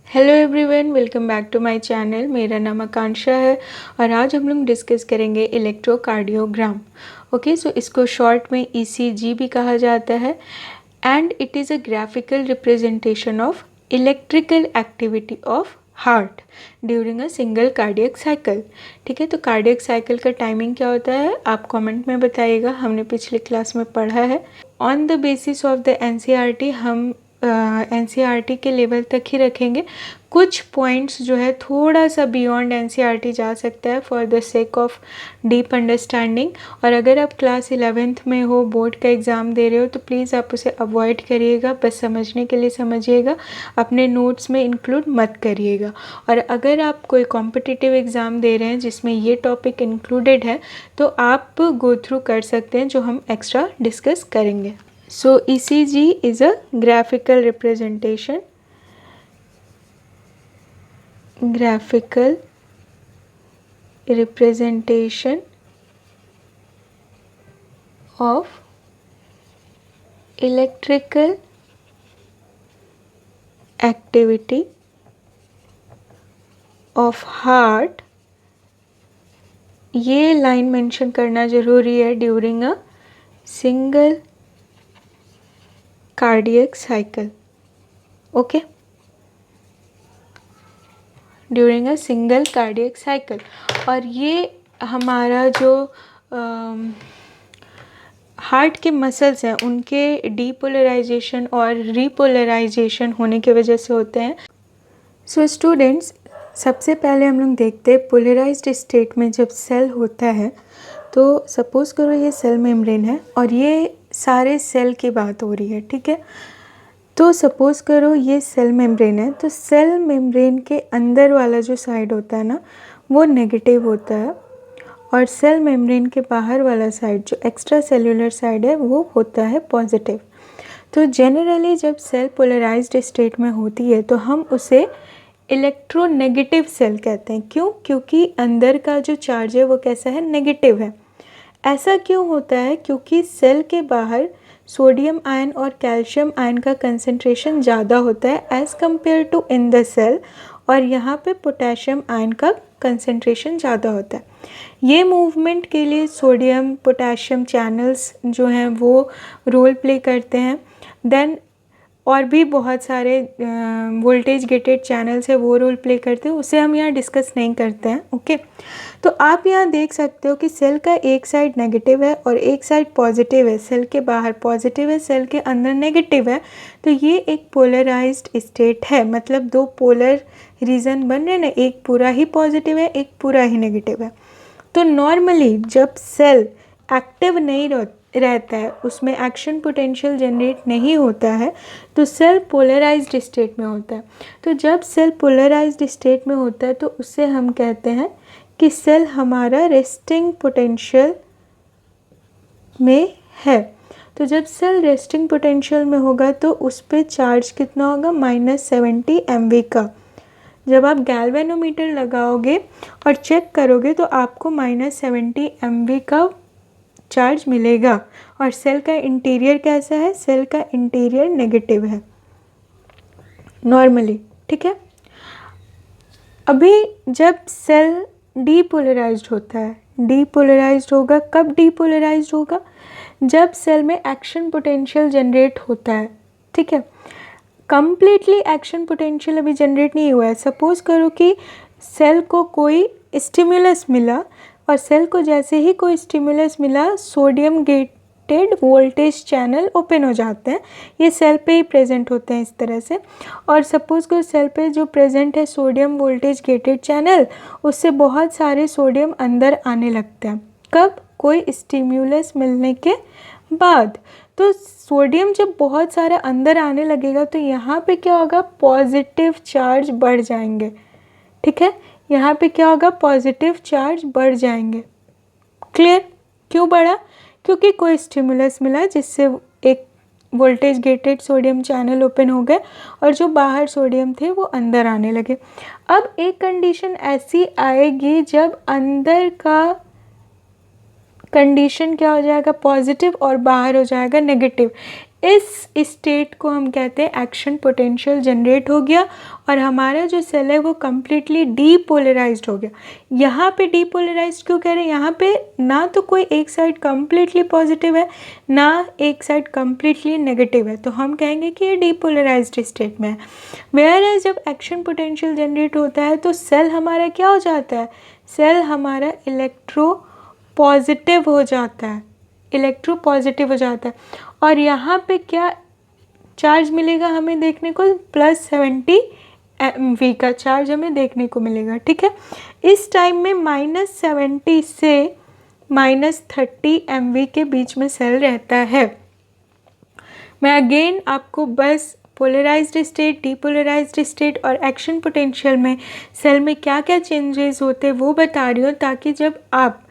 Hello everyone, welcome back to my channel. मेरा नाम आकांक्षा है और आज हम लोग डिस्कस करेंगे इलेक्ट्रोकार्डियोग्राम। ओके, सो इसको शॉर्ट में ईसीजी भी कहा जाता है and it is a graphical representation of electrical activity of heart during a single cardiac cycle. ठीक है, तो कार्डियक साइकिल का टाइमिंग क्या होता है आप कमेंट में बताइएगा, हमने पिछले क्लास में पढ़ा है। On the basis of the NCERT हम एनसीईआरटी के लेवल तक ही रखेंगे। कुछ पॉइंट्स जो है थोड़ा सा बियॉन्ड एनसीईआरटी जा सकता है for the sake of deep understanding. और अगर आप क्लास 11th में हो, बोर्ड का एग्ज़ाम दे रहे हो, तो प्लीज़ आप उसे अवॉइड करिएगा, बस समझने के लिए समझिएगा, अपने नोट्स में इंक्लूड मत करिएगा। और अगर आप कोई कॉम्पिटिटिव एग्ज़ाम दे रहे हैं जिसमें ये टॉपिक इंक्लूडेड है तो आप गो थ्रू कर सकते हैं, जो हम एक्स्ट्रा डिस्कस करेंगे। So ECG is a graphical representation of electrical activity of heart। ये लाइन मेंशन करना ज़रूरी है during a single cardiac cycle. Okay, during a single cardiac cycle. और ये हमारा जो हार्ट के मसल्स हैं उनके डीपोलराइजेशन और रीपोलराइजेशन होने की वजह से होते हैं। सो स्टूडेंट्स, सबसे पहले हम लोग देखते हैं पोलराइज्ड स्टेट में जब सेल होता है तो सपोज़ करो ये सेल मेम्ब्रेन है और ये सारे सेल की बात हो रही है। ठीक है, तो सपोज़ करो ये सेल मेम्ब्रेन है, तो सेल मेम्ब्रेन के अंदर वाला जो साइड होता है ना वो नेगेटिव होता है और सेल मेम्ब्रेन के बाहर वाला साइड जो एक्स्ट्रा सेल्यूलर साइड है वो होता है पॉजिटिव। तो जनरली जब सेल पोलराइज्ड स्टेट में होती है तो हम उसे इलेक्ट्रोनेगेटिव सेल कहते हैं। क्यों? क्योंकि अंदर का जो चार्ज है वो कैसा है, नेगेटिव है। ऐसा क्यों होता है? क्योंकि सेल के बाहर सोडियम आयन और कैल्शियम आयन का कंसंट्रेशन ज़्यादा होता है as compare to in the cell, और यहाँ पे पोटेशियम आयन का कंसंट्रेशन ज़्यादा होता है। ये मूवमेंट के लिए सोडियम पोटेशियम चैनल्स जो हैं वो रोल प्ले करते हैं। देन और भी बहुत सारे वोल्टेज गेटेड चैनल्स है वो रोल प्ले करते हैं, उसे हम यहाँ डिस्कस नहीं करते हैं। ओके, तो आप यहाँ देख सकते हो कि सेल का एक साइड नेगेटिव है और एक साइड पॉजिटिव है। सेल के बाहर पॉजिटिव है, सेल के अंदर नेगेटिव है, तो ये एक पोलराइज्ड स्टेट है। मतलब दो पोलर रीजन बन रहे हैं ना, एक पूरा ही पॉजिटिव है, एक पूरा ही नेगेटिव है। तो नॉर्मली जब सेल एक्टिव नहीं रहता है, उसमें एक्शन पोटेंशियल जनरेट नहीं होता है, तो सेल पोलराइज्ड स्टेट में होता है। तो जब सेल पोलराइज्ड स्टेट में होता है तो उससे हम कहते हैं कि सेल हमारा रेस्टिंग पोटेंशियल में है। तो जब सेल रेस्टिंग पोटेंशियल में होगा तो उस पर चार्ज कितना होगा, -70 MV का। जब आप गैल्वेनोमीटर लगाओगे और चेक करोगे तो आपको -70 MV का चार्ज मिलेगा। और सेल का इंटीरियर कैसा है, सेल का इंटीरियर नेगेटिव है नॉर्मली। ठीक है, अभी जब सेल डीपोलराइज्ड होता है, डीपोलराइज्ड होगा कब, डीपोलराइज्ड होगा जब सेल में एक्शन पोटेंशियल जनरेट होता है। ठीक है, कंप्लीटली एक्शन पोटेंशियल अभी जनरेट नहीं हुआ है। सपोज करो कि सेल को कोई स्टिमुलस मिला और सेल को जैसे ही कोई स्टिमुलस मिला sodium gated voltage channel open हो जाते हैं। ये सेल पे ही प्रेजेंट होते हैं इस तरह से। और सपोज को सेल पे जो प्रेजेंट है सोडियम वोल्टेज गेटेड चैनल, उससे बहुत सारे सोडियम अंदर आने लगते हैं। कब? कोई स्टिमुलस मिलने के बाद। तो सोडियम जब बहुत सारा अंदर आने लगेगा तो यहाँ पे क्या होगा, पॉजिटिव चार्ज बढ़ जाएंगे। ठीक है, यहाँ पे क्या होगा, पॉजिटिव चार्ज बढ़ जाएंगे। क्लियर? क्यों बढ़ा? क्योंकि कोई स्टिमुलस मिला जिससे एक voltage gated sodium channel open हो गए और जो बाहर सोडियम थे वो अंदर आने लगे। अब एक कंडीशन ऐसी आएगी जब अंदर का कंडीशन क्या हो जाएगा, पॉजिटिव, और बाहर हो जाएगा नेगेटिव। इस स्टेट को हम कहते हैं एक्शन पोटेंशियल जनरेट हो गया और हमारा जो सेल है वो कम्प्लीटली डीपोलराइज्ड हो गया। यहाँ पे डीपोलराइज्ड क्यों कह रहे हैं? यहाँ पे ना तो कोई एक साइड कम्प्लीटली पॉजिटिव है ना एक साइड कम्प्लीटली नेगेटिव है, तो हम कहेंगे कि ये डीपोलराइज्ड स्टेट में है। वेयर एज जब एक्शन पोटेंशियल जनरेट होता है तो सेल हमारा क्या हो जाता है? सेल हमारा इलेक्ट्रो पॉजिटिव हो जाता है, इलेक्ट्रो पॉजिटिव हो जाता है। और यहाँ पे क्या चार्ज मिलेगा हमें देखने को? +70 MV का चार्ज हमें देखने को मिलेगा, ठीक है। इस टाइम में -70 से -30 MV के बीच में सेल रहता है। मैं अगेन आपको बस पोलराइज्ड स्टेट, डीपोलराइज्ड स्टेट और एक्शन पोटेंशियल में सेल में क्या क्या चेंजेस होते हैं वो बता रही हूँ, ताकि जब आप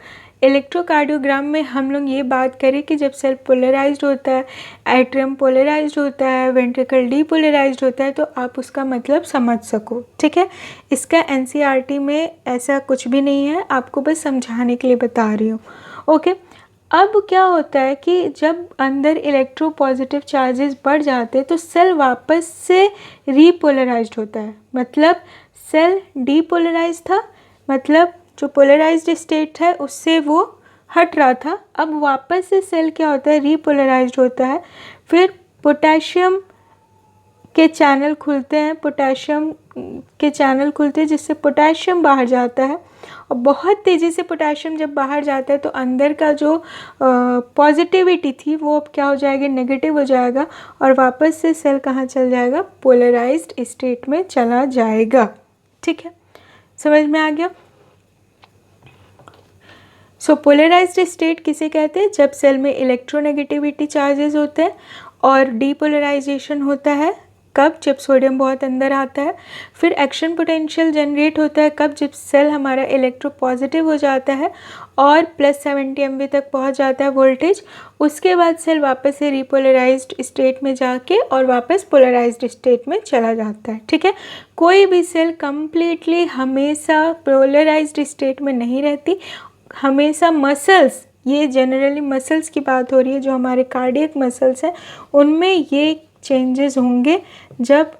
इलेक्ट्रोकार्डियोग्राम में हम लोग ये बात करें कि जब सेल पोलराइज्ड होता है, एट्रियम पोलराइज्ड होता है, वेंट्रिकल डीपोलराइज्ड होता है, तो आप उसका मतलब समझ सको, ठीक है। इसका NCERT में ऐसा कुछ भी नहीं है, आपको बस समझाने के लिए बता रही हूँ, ओके। अब क्या होता है कि जब अंदर इलेक्ट्रो पॉजिटिव चार्जेस बढ़ जाते हैं तो सेल वापस से रीपोलराइज्ड होता है। मतलब सेल डीपोलराइज था, मतलब जो पोलराइज्ड स्टेट है उससे वो हट रहा था, अब वापस से सेल क्या होता है? रीपोलराइज्ड होता है। फिर पोटेशियम के चैनल खुलते हैं, पोटेशियम के चैनल खुलते हैं जिससे पोटेशियम बाहर जाता है, और बहुत तेज़ी से पोटेशियम जब बाहर जाता है तो अंदर का जो पॉजिटिविटी थी वो अब क्या हो जाएगी? नेगेटिव हो जाएगा, और वापस से सेल कहाँ चल जाएगा? पोलराइज्ड स्टेट में चला जाएगा, ठीक है। समझ में आ गया? सो पोलराइज्ड स्टेट किसे कहते हैं? जब सेल में इलेक्ट्रोनेगेटिविटी चार्जेस होते हैं, और डीपोलराइजेशन होता है कब? जब सोडियम बहुत अंदर आता है। फिर एक्शन पोटेंशियल जनरेट होता है कब? जब सेल हमारा इलेक्ट्रो पॉजिटिव हो जाता है और +70 MV तक पहुंच जाता है वोल्टेज। उसके बाद सेल वापस से रीपोलराइज्ड स्टेट में जाके और वापस पोलराइज्ड स्टेट में चला जाता है, ठीक है। कोई भी सेल कम्प्लीटली हमेशा पोलराइज्ड स्टेट में नहीं रहती, हमेशा मसल्स, ये जनरली मसल्स की बात हो रही है, जो हमारे कार्डियक मसल्स हैं उनमें ये चेंजेस होंगे जब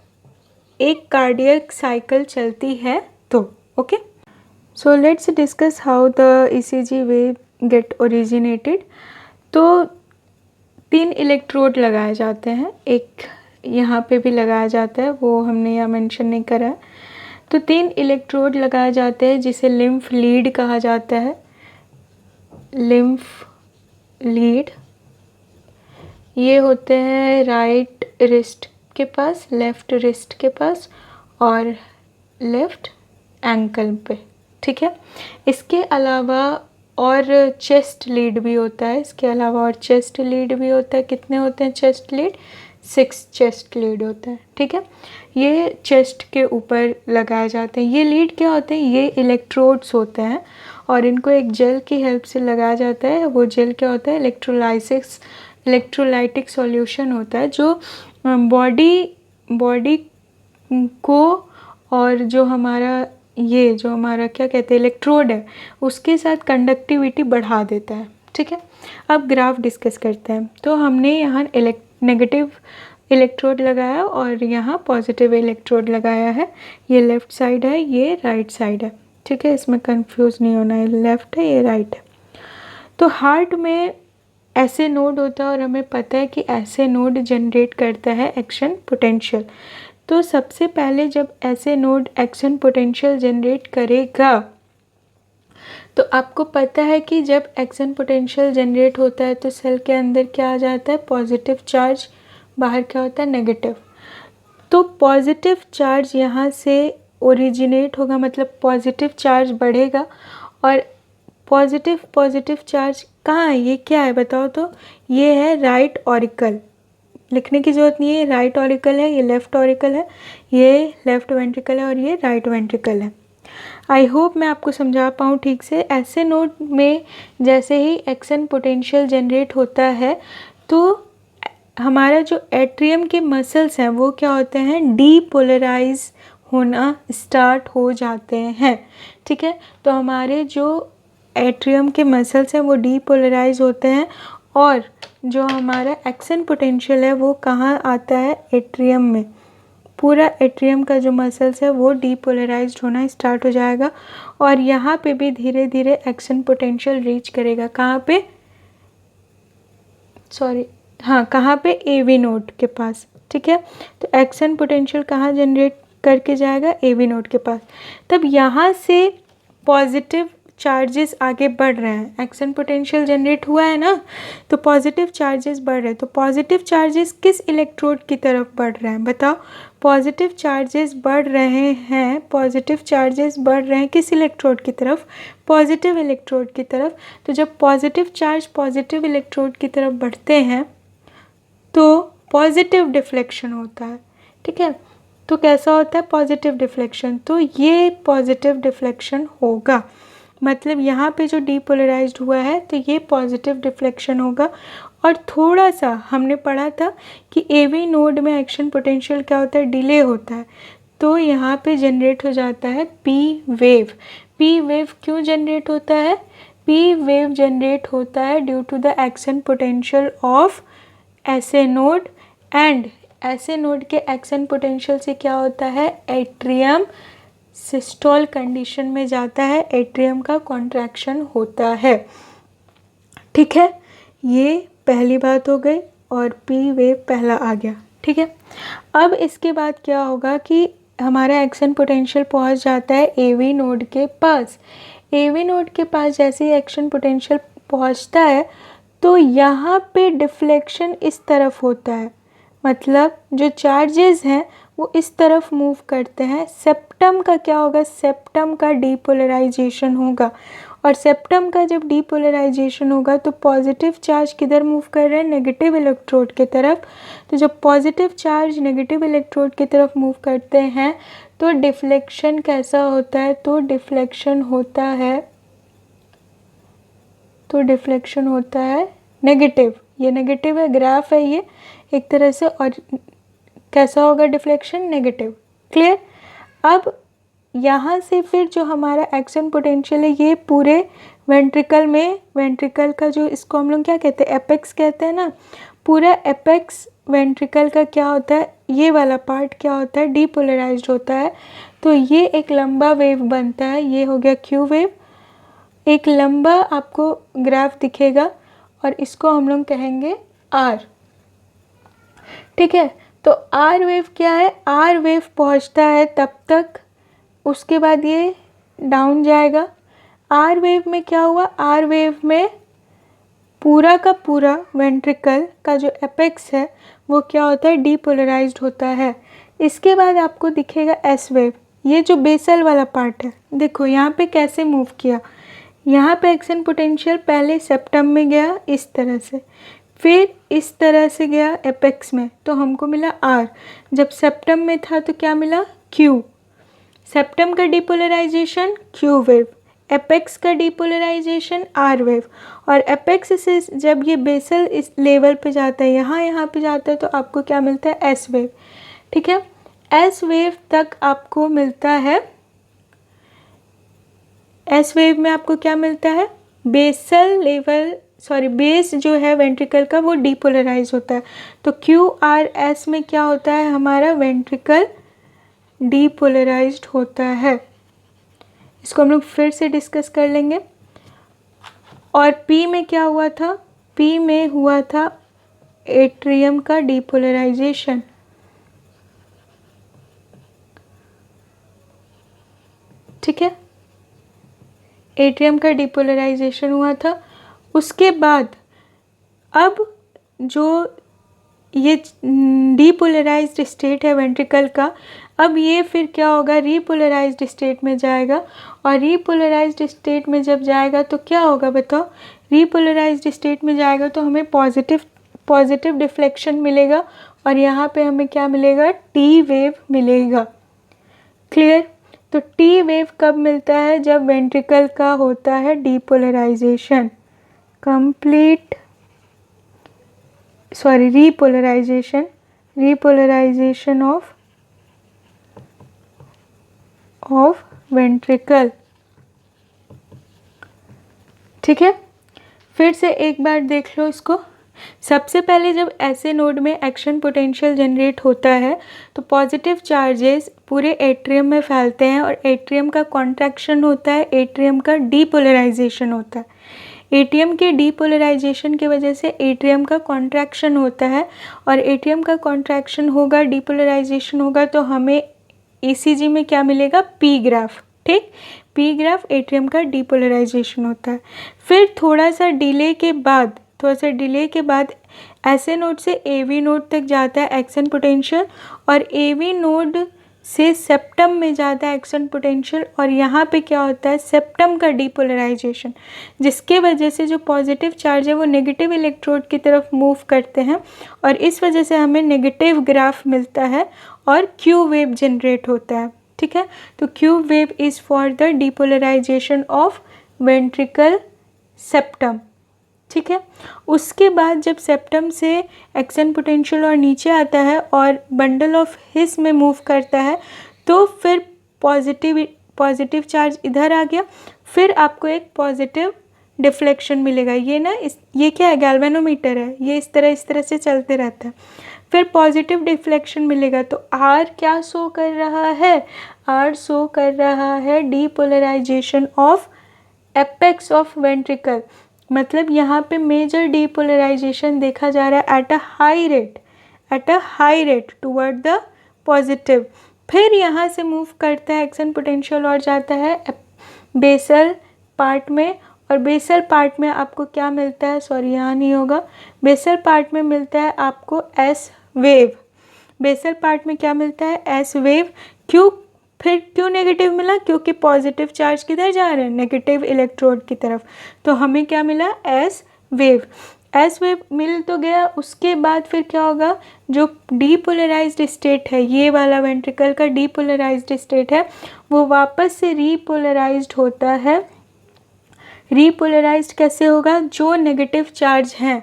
एक कार्डियक साइकिल चलती है तो, okay. So let's discuss how the ECG wave get originated. तो 3 इलेक्ट्रोड लगाए जाते हैं, एक यहाँ पे भी लगाया जाता है, वो हमने यहाँ मेंशन नहीं करा है। तो 3 इलेक्ट्रोड लगाए जाते हैं जिसे लिम्फ लीड कहा जाता है, लिम्फ लीड। ये होते हैं राइट रिस्ट के पास, लेफ़्ट रिस्ट के पास और लेफ़्ट एंकल पे, ठीक है। इसके अलावा और चेस्ट लीड भी होता है, इसके अलावा और चेस्ट लीड भी होता है। कितने होते हैं चेस्ट लीड? 6 चेस्ट लीड होता है, ठीक है। ये चेस्ट के ऊपर लगाए जाते हैं। ये लीड क्या होते हैं? ये इलेक्ट्रोड्स होते हैं और इनको एक जेल की हेल्प से लगाया जाता है। वो जेल क्या होता है? इलेक्ट्रोलाइटिक सॉल्यूशन होता है, जो बॉडी को और जो हमारा क्या कहते हैं इलेक्ट्रोड है उसके साथ कंडक्टिविटी बढ़ा देता है, ठीक है। अब ग्राफ डिस्कस करते हैं। तो हमने यहाँ नेगेटिव इलेक्ट्रोड लगाया और यहाँ पॉजिटिव इलेक्ट्रोड लगाया है। ये लेफ़्ट साइड है, ये राइट साइड है, ठीक है। इसमें कंफ्यूज नहीं होना है, लेफ़्ट है ये राइट है। तो हार्ट में ऐसे नोड होता है और हमें पता है कि ऐसे नोड जनरेट करता है एक्शन पोटेंशियल। तो सबसे पहले जब ऐसे नोड एक्शन पोटेंशियल जनरेट करेगा तो आपको पता है कि जब एक्शन पोटेंशियल जनरेट होता है तो सेल के अंदर क्या आ जाता है? पॉजिटिव चार्ज, बाहर क्या होता है? नेगेटिव। तो पॉजिटिव चार्ज यहाँ से ओरिजिनेट होगा, मतलब पॉजिटिव चार्ज बढ़ेगा। और पॉजिटिव चार्ज कहाँ है? ये क्या है बताओ तो? ये है राइट ऑरिकल। लिखने की ज़रूरत नहीं है, राइट ऑरिकल है, ये लेफ़्ट ऑरिकल है, ये लेफ़्ट वेंट्रिकल है और ये राइट वेंट्रिकल है। आई होप मैं आपको समझा पाऊँ ठीक से। ऐसे नोड में जैसे ही एक्शन पोटेंशियल जनरेट होता है तो हमारा जो एट्रियम के मसल्स हैं वो क्या होते हैं? डीपोलराइज होना स्टार्ट हो जाते हैं, ठीक है। तो हमारे जो एट्रियम के मसल्स हैं वो डीपोलराइज होते हैं और जो हमारा एक्शन पोटेंशियल है वो कहाँ आता है, एट्रियम में। पूरा एट्रियम का जो मसल्स है वो डीपोलराइज्ड होना स्टार्ट हो जाएगा और यहाँ पे भी धीरे धीरे एक्शन पोटेंशियल रीच करेगा। कहाँ पे, सॉरी हाँ, कहाँ पे, एवी नोड के पास। ठीक है, तो एक्शन पोटेंशियल कहाँ जनरेट करके जाएगा, एवी नोड के पास। तब यहाँ से पॉजिटिव चार्जेस आगे बढ़ रहे हैं, एक्शन पोटेंशियल जनरेट हुआ है ना, तो पॉजिटिव चार्जेस बढ़ रहे हैं। तो पॉजिटिव चार्जेस किस इलेक्ट्रोड की तरफ बढ़ रहे हैं, बताओ। पॉजिटिव चार्जेस बढ़ रहे हैं, पॉजिटिव चार्जेस बढ़ रहे हैं किस इलेक्ट्रोड की तरफ, पॉजिटिव इलेक्ट्रोड की तरफ। तो जब पॉजिटिव चार्ज पॉजिटिव इलेक्ट्रोड की तरफ बढ़ते हैं तो पॉजिटिव डिफ्लेक्शन होता है। ठीक है, तो कैसा होता है, पॉजिटिव डिफ्लेक्शन। तो ये पॉजिटिव डिफ्लेक्शन होगा, मतलब यहाँ पे जो डीपोलराइज्ड हुआ है तो ये पॉजिटिव डिफ्लेक्शन होगा। और थोड़ा सा हमने पढ़ा था कि एवी नोड में एक्शन पोटेंशियल क्या होता है, डिले होता है। तो यहाँ पे जनरेट हो जाता है पी वेव। पी वेव क्यों जनरेट होता है, पी वेव जनरेट होता है due to the action potential of SA node, and SA node के एक्शन पोटेंशियल से क्या होता है, एट्रियम सिस्टोल कंडीशन में जाता है, एट्रियम का कॉन्ट्रैक्शन होता है। ठीक है, ये पहली बात हो गई और पी वेव पहला आ गया। ठीक है, अब इसके बाद क्या होगा कि हमारा एक्शन पोटेंशियल पहुंच जाता है एवी नोड के पास। एवी नोड के पास जैसे ही एक्शन पोटेंशियल पहुंचता है तो यहाँ पे डिफ्लेक्शन इस तरफ होता है, मतलब जो चार्जेस हैं वो इस तरफ मूव करते हैं। सेप्टम का क्या होगा, सेप्टम का डीपोलराइजेशन होगा, और सेप्टम का जब डीपोलराइजेशन होगा तो पॉजिटिव चार्ज किधर मूव कर रहे हैं, नेगेटिव इलेक्ट्रोड की तरफ। तो जब पॉजिटिव चार्ज नेगेटिव इलेक्ट्रोड की तरफ मूव करते हैं तो डिफ्लेक्शन कैसा होता है, तो डिफ्लेक्शन होता है, तो डिफ्लेक्शन होता है नेगेटिव। ये नेगेटिव है, ग्राफ है ये एक तरह से, और कैसा होगा डिफ्लेक्शन, नेगेटिव। क्लियर। अब यहाँ से फिर जो हमारा एक्शन पोटेंशियल है ये पूरे वेंट्रिकल में, वेंट्रिकल का जो, इसको हम लोग क्या कहते हैं, एपेक्स कहते हैं ना, पूरा एपेक्स वेंट्रिकल का क्या होता है, ये वाला पार्ट क्या होता है, डीपोलराइज्ड होता है। तो ये एक लंबा वेव बनता है, ये हो गया क्यू वेव। एक लंबा आपको ग्राफ दिखेगा और इसको हम लोग कहेंगे आर। ठीक है, तो आर वेव क्या है, आर वेव पहुंचता है तब तक, उसके बाद ये डाउन जाएगा। आर वेव में क्या हुआ, आर वेव में पूरा का पूरा वेंट्रिकल का जो एपेक्स है वो क्या होता है, डीपोलराइज्ड होता है। इसके बाद आपको दिखेगा एस वेव, ये जो बेसल वाला पार्ट है, देखो यहाँ पे कैसे मूव किया। यहाँ पे एक्शन पोटेंशियल पहले सेप्टम में गया इस तरह से, फिर इस तरह से गया एपेक्स में, तो हमको मिला आर। जब सेप्टम में था तो क्या मिला, क्यू। सेप्टम का डीपोलराइजेशन क्यू वेव, एपेक्स का डीपोलराइजेशन आर वेव, और एपेक्स से जब ये बेसल इस लेवल पे जाता है, यहाँ पे जाता है, तो आपको क्या मिलता है, एस वेव। ठीक है, एस वेव तक आपको मिलता है, एस वेव में आपको क्या मिलता है, बेसल लेवल, सॉरी बेस जो है वेंट्रिकल का वो डीपोलराइज होता है। तो क्यू आर एस में क्या होता है, हमारा वेंट्रिकल डीपोलराइज्ड होता है। इसको हम लोग फिर से डिस्कस कर लेंगे। और पी में क्या हुआ था, पी में हुआ था एट्रियम का डीपोलराइजेशन। ठीक है, एट्रियम का डीपोलराइजेशन हुआ था। उसके बाद अब जो ये डीपोलराइज्ड स्टेट है वेंट्रिकल का, अब ये फिर क्या होगा, रीपोलराइज्ड स्टेट में जाएगा। और रीपोलराइज्ड स्टेट में जब जाएगा तो क्या होगा बताओ, रीपोलराइज्ड स्टेट में जाएगा तो हमें पॉजिटिव डिफ्लेक्शन मिलेगा, और यहाँ पे हमें क्या मिलेगा, टी वेव मिलेगा। क्लियर। तो टी वेव कब मिलता है, जब वेंट्रिकल का होता है depolarisation, complete, sorry repolarisation of ventricle. ठीक है, फिर से एक बार देख लो इसको। सबसे पहले जब ऐसे नोड में एक्शन पोटेंशियल जनरेट होता है तो पॉजिटिव चार्जेस पूरे एट्रियम में फैलते हैं और एट्रियम का कॉन्ट्रैक्शन होता है, एट्रियम का डीपोलराइजेशन होता है। एटीएम के डीपोलराइजेशन की वजह से एट्रियम का कॉन्ट्रैक्शन होता है और एट्रियम का कॉन्ट्रैक्शन होगा, डीपोलराइजेशन होगा, तो हमें ईसीजी में क्या मिलेगा? P graph. ठीक, पी ग्राफ एट्रियम का डीपोलराइजेशन होता है। फिर थोड़ा सा डिले के बाद ऐसे नोड से एवी नोड तक जाता है एक्शन पोटेंशियल और एवी नोड से सेप्टम में जाता है एक्शन पोटेंशियल और यहाँ पे क्या होता है? सेप्टम का डीपोलराइजेशन, जिसके वजह से जो पॉजिटिव चार्ज है वो नेगेटिव इलेक्ट्रोड की तरफ मूव करते हैं और इस वजह से हमें नेगेटिव ग्राफ मिलता है और क्यू वेव जनरेट होता है। ठीक है, तो Q wave is for the depolarisation of ventricle septum. ठीक है, उसके बाद जब सेप्टम से एक्शन पोटेंशियल और नीचे आता है और बंडल ऑफ हिस में मूव करता है तो फिर पॉजिटिव चार्ज इधर आ गया, फिर आपको एक पॉजिटिव डिफ्लेक्शन मिलेगा। ये क्या है? गैल्वेनोमीटर है, ये इस तरह से चलते रहता है। फिर पॉजिटिव डिफ्लेक्शन मिलेगा तो आर क्या शो कर रहा है? आर शो कर रहा है depolarisation of apex of ventricle, मतलब यहाँ पे मेजर डीपोलराइजेशन देखा जा रहा है at a high rate toward the positive. फिर यहाँ से मूव करता है एक्शन पोटेंशियल और जाता है बेसल पार्ट में और बेसल पार्ट में आपको क्या मिलता है? सॉरी, यहाँ नहीं होगा। बेसल पार्ट में मिलता है आपको एस वेव। बेसल पार्ट में क्या मिलता है? S wave. क्यों नेगेटिव मिला? क्योंकि पॉजिटिव चार्ज किधर जा रहे हैं? नेगेटिव इलेक्ट्रोड की तरफ। तो हमें क्या मिला? S wave. एस वेव मिल तो गया, उसके बाद फिर क्या होगा? जो डीपोलराइज्ड स्टेट है, ये वाला वेंट्रिकल का डीपोलराइज्ड स्टेट है, वो वापस से रीपोलराइज्ड होता है। रीपोलराइज्ड कैसे होगा? जो नेगेटिव चार्ज हैं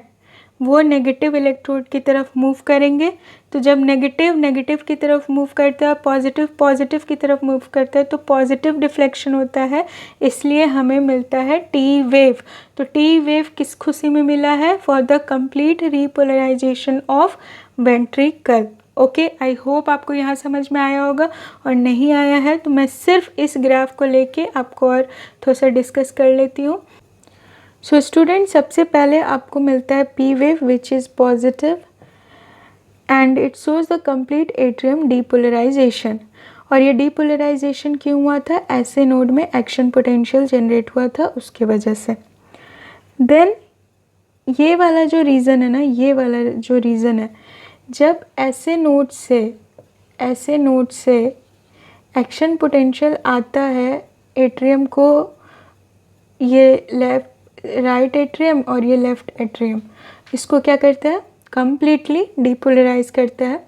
वो नेगेटिव इलेक्ट्रोड की तरफ मूव करेंगे, तो जब नेगेटिव की तरफ मूव करता है, पॉजिटिव की तरफ मूव करता है, तो पॉजिटिव डिफ्लेक्शन होता है, इसलिए हमें मिलता है टी वेव। तो टी वेव किस खुशी में मिला है? For the complete repolarisation of ventricle. Okay, I hope आपको यहाँ समझ में आया होगा, और नहीं आया है तो मैं सिर्फ इस ग्राफ को लेके आपको और थोड़ा सा डिस्कस कर लेती हूँ। सो स्टूडेंट, सबसे पहले आपको मिलता है P wave which is positive and it shows the complete atrium depolarisation. और ये डीपोलराइजेशन क्यों हुआ था? ऐसे नोड में एक्शन पोटेंशियल जनरेट हुआ था, उसकी वजह से। देन ये वाला जो रीज़न है ना, ये वाला जो रीज़न है, जब ऐसे नोड से एक्शन पोटेंशियल आता है एट्रियम को, ये राइट एट्रियम और ये लेफ्ट एट्रियम, इसको क्या करता है? कम्प्लीटली डीपोलराइज करता है।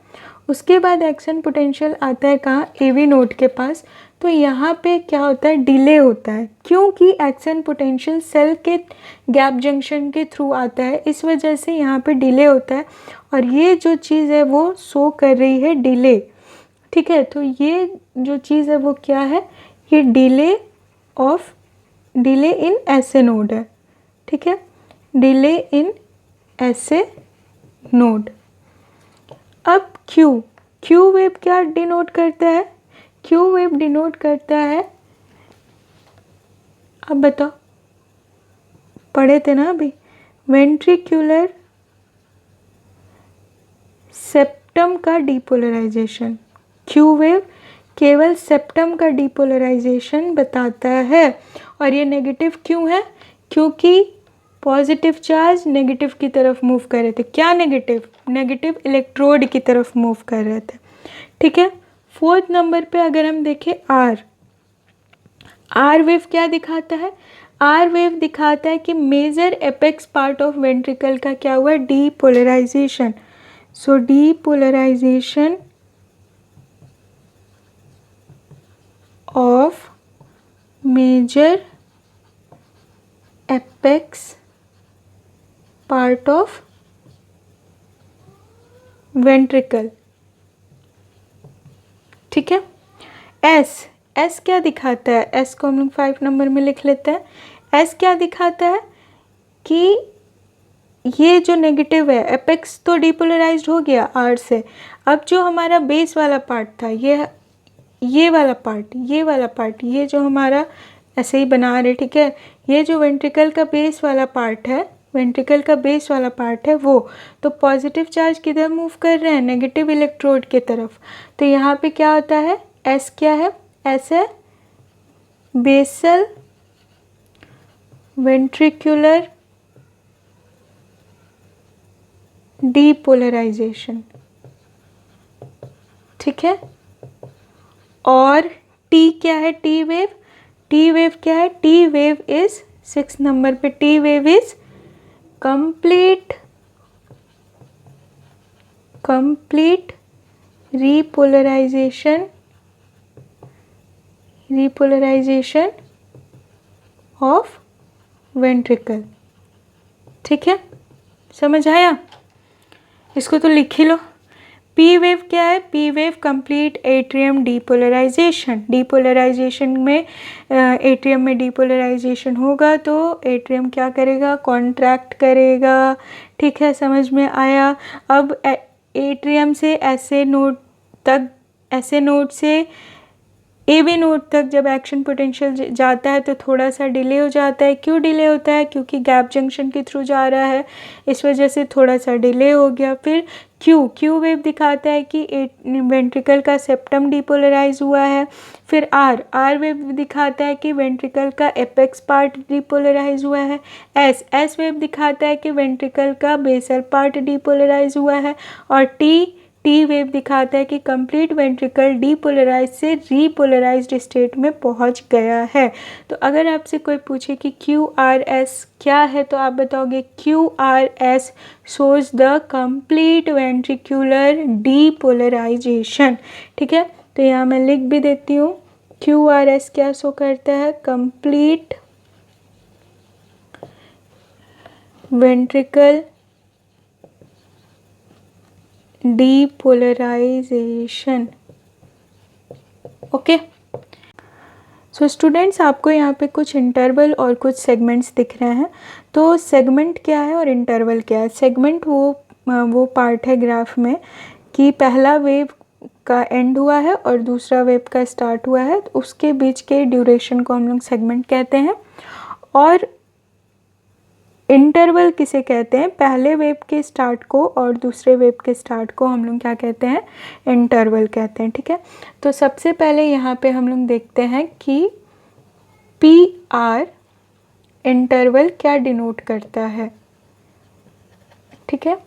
उसके बाद एक्शन पोटेंशियल आता है कहाँ? एवी नोड के पास। तो यहाँ पे क्या होता है? डिले होता है, क्योंकि एक्शन पोटेंशियल सेल के गैप जंक्शन के थ्रू आता है, इस वजह से यहाँ पे डिले होता है और ये जो चीज़ है वो शो कर रही है डिले। ठीक है, तो ये जो चीज़ है वो क्या है? ये डिले इन ऐसे नोड है। ठीक है, डिले इन ऐसे नोड। अब क्यू वेव क्या डिनोट करता है? क्यू वेव डिनोट करता है, अब बताओ, पढ़े थे ना अभी, वेंट्रिकुलर सेप्टम का डीपोलराइजेशन। क्यू वेव केवल सेप्टम का डीपोलराइजेशन बताता है। और ये नेगेटिव क्यों है? क्योंकि पॉजिटिव चार्ज नेगेटिव की तरफ मूव कर रहे थे। क्या नेगेटिव इलेक्ट्रोड की तरफ मूव कर रहे थे। ठीक है, फोर्थ नंबर पे अगर हम देखें आर वेव क्या दिखाता है? आर वेव दिखाता है कि major apex part of ventricle का क्या हुआ? Depolarisation. So depolarisation of major apex part of ventricle. ठीक है, एस क्या दिखाता है? एस को हम लोग 5 नंबर में लिख लेते हैं। एस क्या दिखाता है? कि ये जो नेगेटिव है, एपेक्स तो डीपोलराइज्ड हो गया आर से। अब जो हमारा बेस वाला पार्ट था, ये वाला पार्ट, ये जो हमारा ऐसे ही बना रहे, ठीक है, ये जो वेंट्रिकल का बेस वाला पार्ट है, वो तो पॉजिटिव चार्ज किधर मूव कर रहे हैं, नेगेटिव इलेक्ट्रोड की तरफ। तो यहाँ पे क्या होता है, एस क्या है, एस है बेसल वेंट्रिकुलर डीपोलराइजेशन, ठीक है। और टी क्या है, टी वेव क्या है, टी वेव इज 6 नंबर पे, T wave is complete repolarisation of ventricle, ठीक है, समझ आया। इसको तो लिख ही लो। पी वेव क्या है, P wave complete atrium depolarisation में एट्रियम में डीपोलराइजेशन होगा तो एट्रियम क्या करेगा, कॉन्ट्रैक्ट करेगा, ठीक है, समझ में आया। अब एट्रियम से ऐसे नोड से ए बी नोड तक जब एक्शन पोटेंशियल जाता है तो थोड़ा सा डिले हो जाता है। क्यों डिले होता है, क्योंकि गैप जंक्शन के थ्रू जा रहा है, इस वजह से थोड़ा सा डिले हो गया। फिर क्यू वेव दिखाता है कि वेंट्रिकल का सेप्टम डीपोलराइज हुआ है। फिर आर वेव दिखाता है कि वेंट्रिकल का एपेक्स पार्ट डीपोलराइज हुआ है। एस वेव दिखाता है कि वेंट्रिकल का बेसल पार्ट डीपोलराइज हुआ है। और टी वेव दिखाता है कि कंप्लीट वेंट्रिकल डीपोलराइज से रीपोलराइज्ड स्टेट में पहुंच गया है। तो अगर आपसे कोई पूछे कि QRS क्या है तो आप बताओगे QRS shows the complete ventricular depolarisation, ठीक है। तो यहाँ मैं लिख भी देती हूँ, QRS क्या शो करता है, complete ventricle depolarisation, okay. So students, आपको यहाँ पे कुछ इंटरवल और कुछ सेगमेंट्स दिख रहे हैं। तो सेगमेंट क्या है और इंटरवल क्या है। सेगमेंट वो पार्ट है ग्राफ में कि पहला वेव का एंड हुआ है और दूसरा वेव का स्टार्ट हुआ है, तो उसके बीच के ड्यूरेशन को हम लोग सेगमेंट कहते हैं। और इंटरवल किसे कहते हैं, पहले वेव के स्टार्ट को और दूसरे वेव के स्टार्ट को हम लोग क्या कहते हैं, इंटरवल कहते हैं, ठीक है। तो सबसे पहले यहाँ पे हम लोग देखते हैं कि पी आर इंटरवल क्या डिनोट करता है, ठीक है।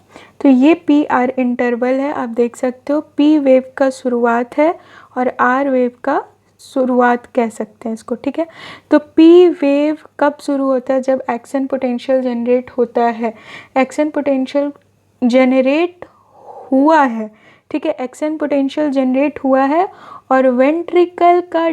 तो ये पी आर इंटरवल है, आप देख सकते हो पी वेव का शुरुआत है और आर वेव का शुरुआत कह सकते हैं इसको, ठीक है। तो पी वेव कब शुरू होता है, जब एक्शन पोटेंशियल जनरेट होता है। एक्शन पोटेंशियल जनरेट हुआ है, ठीक है, एक्शन पोटेंशियल जनरेट हुआ है और वेंट्रिकल का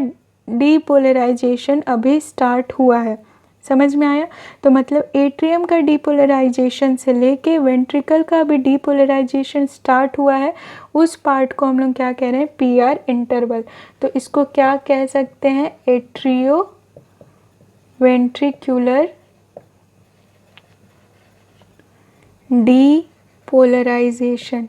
डीपोलराइजेशन अभी स्टार्ट हुआ है, समझ में आया। तो मतलब एट्रियम का डीपोलराइजेशन से लेके वेंट्रिकल का भी डीपोलराइजेशन स्टार्ट हुआ है, उस पार्ट को हम लोग क्या कह रहे हैं, पी आर इंटरवल। तो इसको क्या कह सकते हैं, एट्रियो वेंट्रिकुलर डीपोलराइजेशन,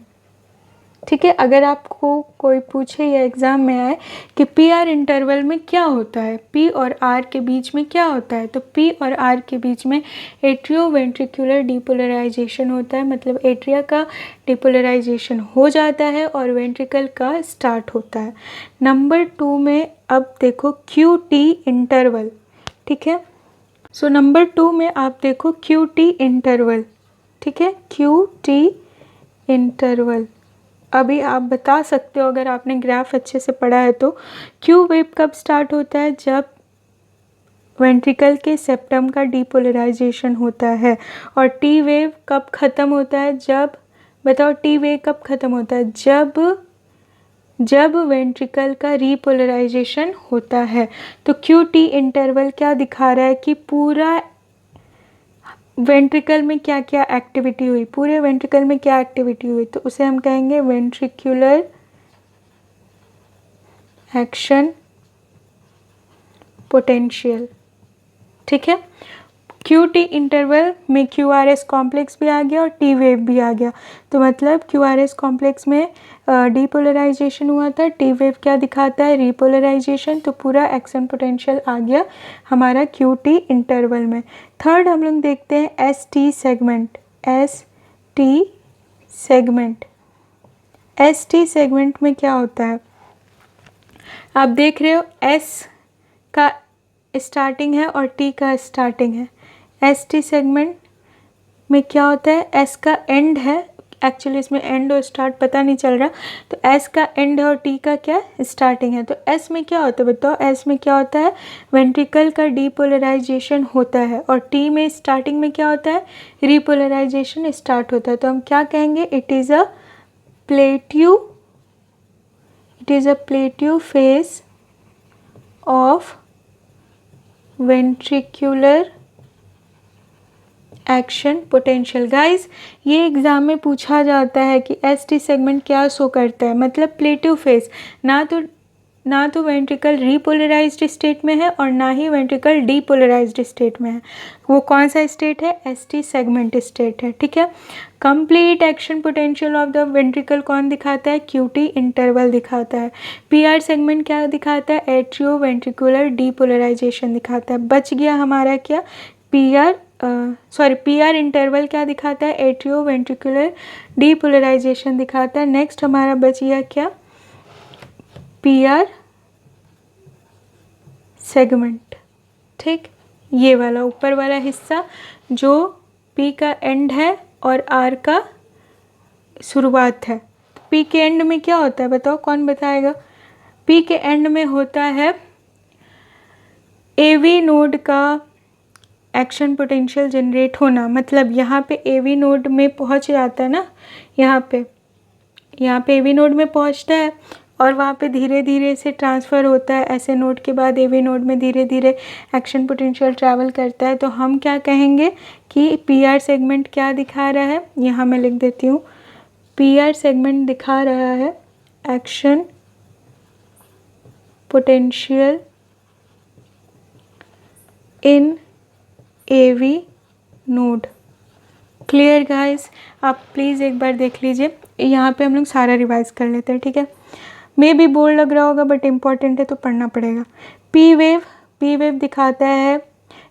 ठीक है। अगर आपको कोई पूछे या एग्ज़ाम में आए कि पी आर इंटरवल में क्या होता है, पी और आर के बीच में क्या होता है, तो पी और आर के बीच में एट्रियो वेंट्रिकुलर डीपोलराइजेशन होता है, मतलब एट्रिया का डीपोलराइजेशन हो जाता है और वेंट्रिकल का स्टार्ट होता है। नंबर 2 में अब देखो क्यू टी इंटरवल, ठीक है। सो नंबर 2 में आप देखो क्यू टी इंटरवल, ठीक है, क्यू टी इंटरवल। अभी आप बता सकते हो अगर आपने ग्राफ अच्छे से पढ़ा है तो, क्यू वेव कब स्टार्ट होता है, जब वेंट्रिकल के सेप्टम का डीपोलराइजेशन होता है। और टी वेव कब ख़त्म होता है, जब बताओ टी वेव कब ख़त्म होता है, जब वेंट्रिकल का रीपोलराइजेशन होता है। तो क्यू टी इंटरवल क्या दिखा रहा है कि पूरा वेंट्रिकल में क्या क्या एक्टिविटी हुई, पूरे वेंट्रिकल में क्या एक्टिविटी हुई, तो उसे हम कहेंगे वेंट्रिकुलर एक्शन पोटेंशियल, ठीक है। QT इंटरवल में QRS कॉम्प्लेक्स भी आ गया और T वेव भी आ गया। तो मतलब QRS कॉम्प्लेक्स में डीपोलराइजेशन हुआ था, T वेव क्या दिखाता है, रिपोलराइजेशन। तो पूरा एक्शन पोटेंशियल आ गया हमारा QT इंटरवल में। थर्ड हम लोग देखते हैं ST segment. ST segment, ST segment में क्या होता है, आप देख रहे हो S का स्टार्टिंग है और T का स्टार्टिंग है। ST सेगमेंट में क्या होता है, S का एंड है, एक्चुअली इसमें एंड और स्टार्ट पता नहीं चल रहा, तो S का एंड है और T का क्या स्टार्टिंग है। तो S में क्या होता है बताओ, S में क्या होता है, वेंट्रिकल का डीपोलराइजेशन होता है और T में स्टार्टिंग में क्या होता है, रिपोलराइजेशन स्टार्ट होता है। तो हम क्या कहेंगे, it is a plateau phase of ventricular action potential. Guys ये एग्ज़ाम में पूछा जाता है कि ST सेगमेंट क्या शो करता है, मतलब प्लेट्यू फेज, ना तो वेंट्रिकल रिपोलराइज्ड स्टेट में है और ना ही वेंट्रिकल डीपोलराइज्ड स्टेट में है। वो कौन सा स्टेट है, ST सेगमेंट स्टेट है, ठीक है। Complete action potential of the ventricle कौन दिखाता है, QT इंटरवल दिखाता है। PR सेगमेंट क्या दिखाता है, एट्रियो वेंट्रिकुलर डीपोलराइजेशन दिखाता है। बच गया हमारा क्या, PR इंटरवल क्या दिखाता है, एट्रियो वेंट्रिकुलर डीपोलराइजेशन दिखाता है। नेक्स्ट हमारा बच गया क्या, PR सेगमेंट, ठीक। ये वाला ऊपर वाला हिस्सा जो P का एंड है और R का शुरुआत है। P के एंड में क्या होता है बताओ, कौन बताएगा। P के एंड में होता है AV नोड का एक्शन पोटेंशियल जनरेट होना, मतलब यहाँ पे AV नोड में पहुँच जाता है ना, यहाँ पे AV नोड में पहुँचता है और वहाँ पे धीरे धीरे से ट्रांसफ़र होता है, ऐसे नोड के बाद AV नोड में धीरे धीरे एक्शन पोटेंशियल ट्रैवल करता है। तो हम क्या कहेंगे कि PR सेगमेंट क्या दिखा रहा है, यहाँ मैं लिख देती हूँ, PR सेगमेंट दिखा रहा है action potential in AV node. Clear guys, आप प्लीज़ एक बार देख लीजिए, यहाँ पे हम लोग सारा रिवाइज कर लेते हैं, ठीक है। मे भी बोर्ड लग रहा होगा बट इम्पॉर्टेंट है तो पढ़ना पड़ेगा। P वेव दिखाता है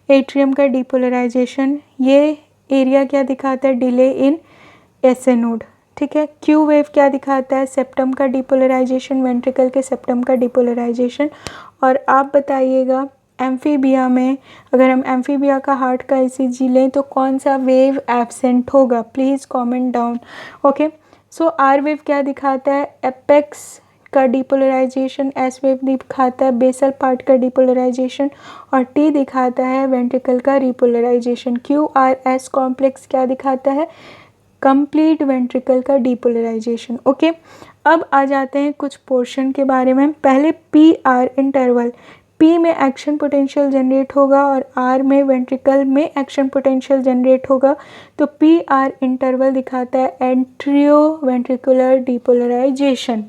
एट्रियम का डीपोलराइजेशन, ये एरिया क्या दिखाता है, डिले इन SA नोड, ठीक है। Q वेव क्या दिखाता है, सेप्टम का डीपोलराइजेशन, वेंट्रिकल के सेप्टम का डीपोलराइजेशन। और आप बताइएगा एम्फीबिया में, अगर हम एम्फीबिया का हार्ट का ECG लें तो कौन सा वेव एब्सेंट होगा, please comment down, okay. So R wave क्या दिखाता है, एपेक्स का डीपोलराइजेशन, S वेव दिखाता है बेसल पार्ट का डीपोलराइजेशन और T दिखाता है वेंट्रिकल का रिपोलराइजेशन। QRS कॉम्प्लेक्स क्या दिखाता है, कंप्लीट वेंट्रिकल का डीपोलराइजेशन, ओके। अब आ जाते हैं कुछ पोर्शन के बारे में। पहले PR इंटरवल, P में एक्शन पोटेंशियल जनरेट होगा और R में वेंट्रिकल में एक्शन पोटेंशियल जनरेट होगा। तो PR इंटरवल दिखाता है atrioventricular depolarisation.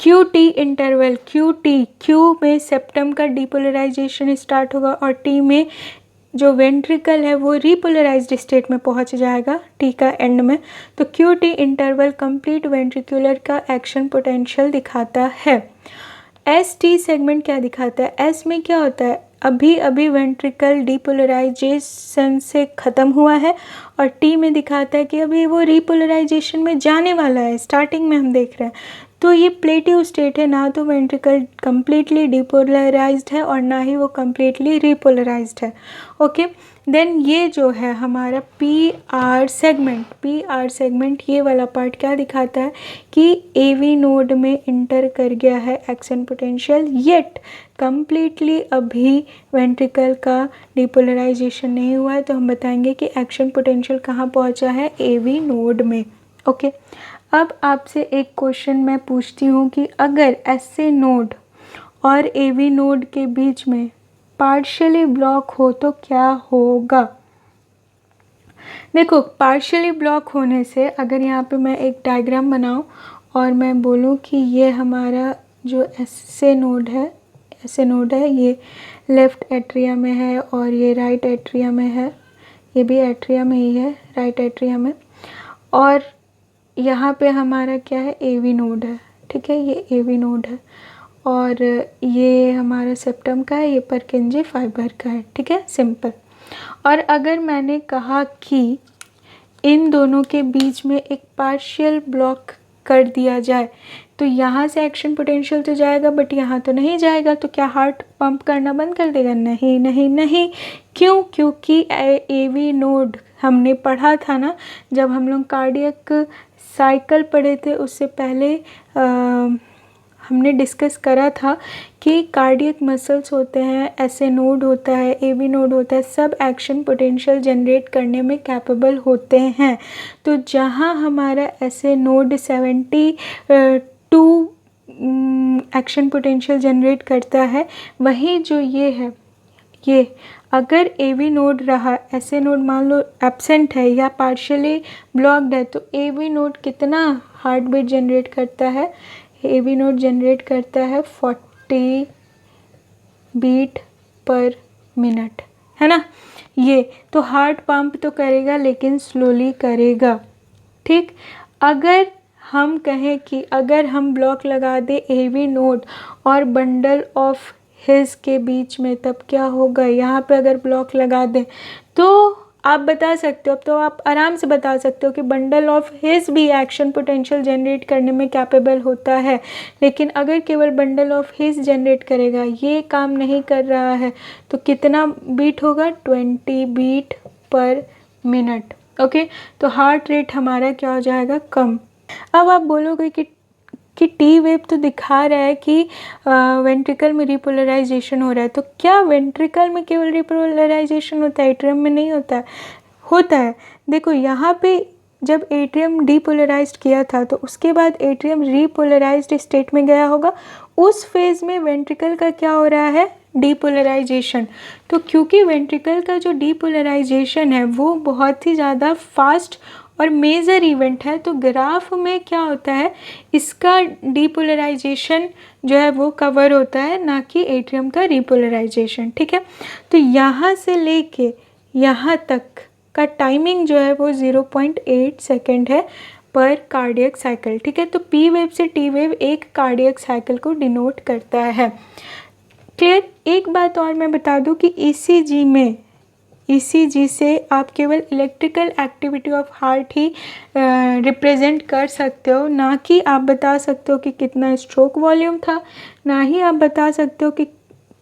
QT interval, Q में सेप्टम का डीपोलराइजेशन स्टार्ट होगा और T में जो वेंट्रिकल है वो रिपोलराइज्ड स्टेट में पहुंच जाएगा T का एंड में। तो QT इंटरवल कंप्लीट वेंट्रिकुलर का एक्शन पोटेंशियल दिखाता है। ST सेगमेंट क्या दिखाता है, S में क्या होता है, अभी वेंट्रिकल डीपोलराइजेशन से ख़त्म हुआ है और T में दिखाता है कि अभी वो रिपोलराइजेशन में जाने वाला है, स्टार्टिंग में हम देख रहे हैं। तो ये प्लेटिव स्टेट है, ना तो वेंट्रिकल कम्प्लीटली डिपोलराइज्ड है और ना ही वो कम्प्लीटली रिपोलराइज्ड है, ओके। देन ये जो है हमारा PR सेगमेंट ये वाला पार्ट क्या दिखाता है कि AV नोड में इंटर कर गया है एक्शन पोटेंशियल, येट कम्प्लीटली अभी वेंट्रिकल का डिपोलराइजेशन नहीं हुआ है। तो हम बताएंगे कि एक्शन पोटेंशियल कहाँ पहुँचा है, AV नोड में, ओके। अब आपसे एक क्वेश्चन मैं पूछती हूँ कि अगर SA नोड और AV नोड के बीच में पार्शियली ब्लॉक हो तो क्या होगा। देखो पार्शियली ब्लॉक होने से, अगर यहाँ पे मैं एक डायग्राम बनाऊँ और मैं बोलूँ कि ये हमारा जो SA नोड है, ऐसे नोड है, ये लेफ़्ट एट्रिया में है और ये राइट एट्रिया में है, ये भी एट्रिया में ही है, राइट एट्रिया में। और यहाँ पे हमारा क्या है, एवी नोड है, ठीक है, ये एवी नोड है। और ये हमारा सेप्टम का है, ये परकिंजी फाइबर का है, ठीक है, सिंपल। और अगर मैंने कहा कि इन दोनों के बीच में एक पार्शियल ब्लॉक कर दिया जाए तो यहाँ से एक्शन पोटेंशियल तो जाएगा बट यहाँ तो नहीं जाएगा, तो क्या हार्ट पंप करना बंद कर देगा? नहीं नहीं नहीं। क्यों? क्योंकि एवी नोड हमने पढ़ा था ना, जब हम लोग कार्डियक साइकिल पढ़े थे उससे पहले हमने डिस्कस करा था कि कार्डियक मसल्स होते हैं, ऐसे नोड होता है, एवी नोड होता है, सब एक्शन पोटेंशियल जनरेट करने में कैपेबल होते हैं। तो जहाँ हमारा ऐसे नोड 72 एक्शन पोटेंशियल जनरेट करता है, वहीं जो ये है, ये अगर एवी नोड रहा, ऐसे नोड मान लो एब्सेंट है या पार्शियली ब्लॉक्ड है, तो एवी नोड कितना हार्ट बीट जनरेट करता है? एवी नोड जनरेट करता है 40 बीट पर मिनट, है ना। ये तो हार्ट पंप तो करेगा लेकिन स्लोली करेगा, ठीक। अगर हम कहें कि अगर हम ब्लॉक लगा दे एवी नोड और बंडल ऑफ हिज के बीच में, तब क्या होगा? यहाँ पे अगर ब्लॉक लगा दें तो आप बता सकते हो, अब तो आप आराम से बता सकते हो कि बंडल ऑफ हिज भी एक्शन पोटेंशियल जनरेट करने में कैपेबल होता है, लेकिन अगर केवल बंडल ऑफ हिज जनरेट करेगा, ये काम नहीं कर रहा है, तो कितना बीट होगा? 20 बीट पर मिनट। ओके, तो हार्ट रेट हमारा क्या हो जाएगा? कम। अब आप बोलोगे कि टी वेव तो दिखा रहा है कि वेंट्रिकल में रिपोलराइजेशन हो रहा है, तो क्या वेंट्रिकल में केवल रिपोलराइजेशन होता है, एट्रियम में नहीं होता है? होता है। देखो यहाँ पे जब एट्रियम डीपोलराइज्ड किया था तो उसके बाद एट्रियम रीपोलराइज्ड स्टेट में गया होगा, उस फेज़ में वेंट्रिकल का क्या हो रहा है? डीपोलराइजेशन। तो क्योंकि वेंट्रिकल का जो डीपोलराइजेशन है वो बहुत ही ज़्यादा फास्ट और मेजर इवेंट है, तो ग्राफ में क्या होता है, इसका डीपोलराइजेशन जो है वो कवर होता है, ना कि एट्रियम का रिपोलराइजेशन, ठीक है। तो यहाँ से लेके यहाँ तक का टाइमिंग जो है वो 0.8 सेकेंड है पर कार्डियक साइकिल, ठीक है। तो पी वेव से टी वेव एक कार्डियक साइकिल को डिनोट करता है। क्लियर? एक बात और मैं बता दूं कि ईसीजी में, ईसीजी से आप केवल electrical activity of heart he represent कर सकते हो, ना कि आप बता सकते हो कि कितना स्ट्रोक वॉल्यूम था, ना ही आप बता सकते हो कि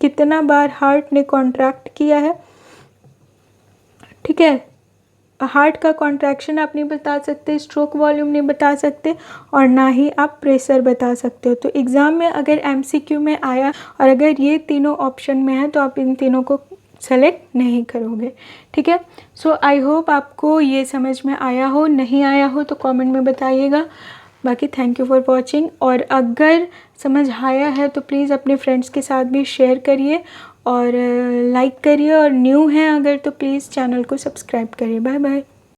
कितना बार हार्ट ने कॉन्ट्रैक्ट किया है, ठीक है। हार्ट का कॉन्ट्रैक्शन आप नहीं बता सकते, स्ट्रोक वॉल्यूम नहीं बता सकते, और ना ही आप प्रेशर बता सकते हो। तो एग्ज़ाम में अगर एमसीक्यू में आया और अगर ये तीनों ऑप्शन में है तो आप इन तीनों को सेलेक्ट नहीं करोगे, ठीक है। सो आई होप आपको ये समझ में आया हो, नहीं आया हो तो कमेंट में बताइएगा। बाकी थैंक यू फॉर वॉचिंग, और अगर समझ आया है तो प्लीज़ अपने फ्रेंड्स के साथ भी शेयर करिए और लाइक करिए, और न्यू हैं अगर तो प्लीज़ चैनल को सब्सक्राइब करिए। Bye bye.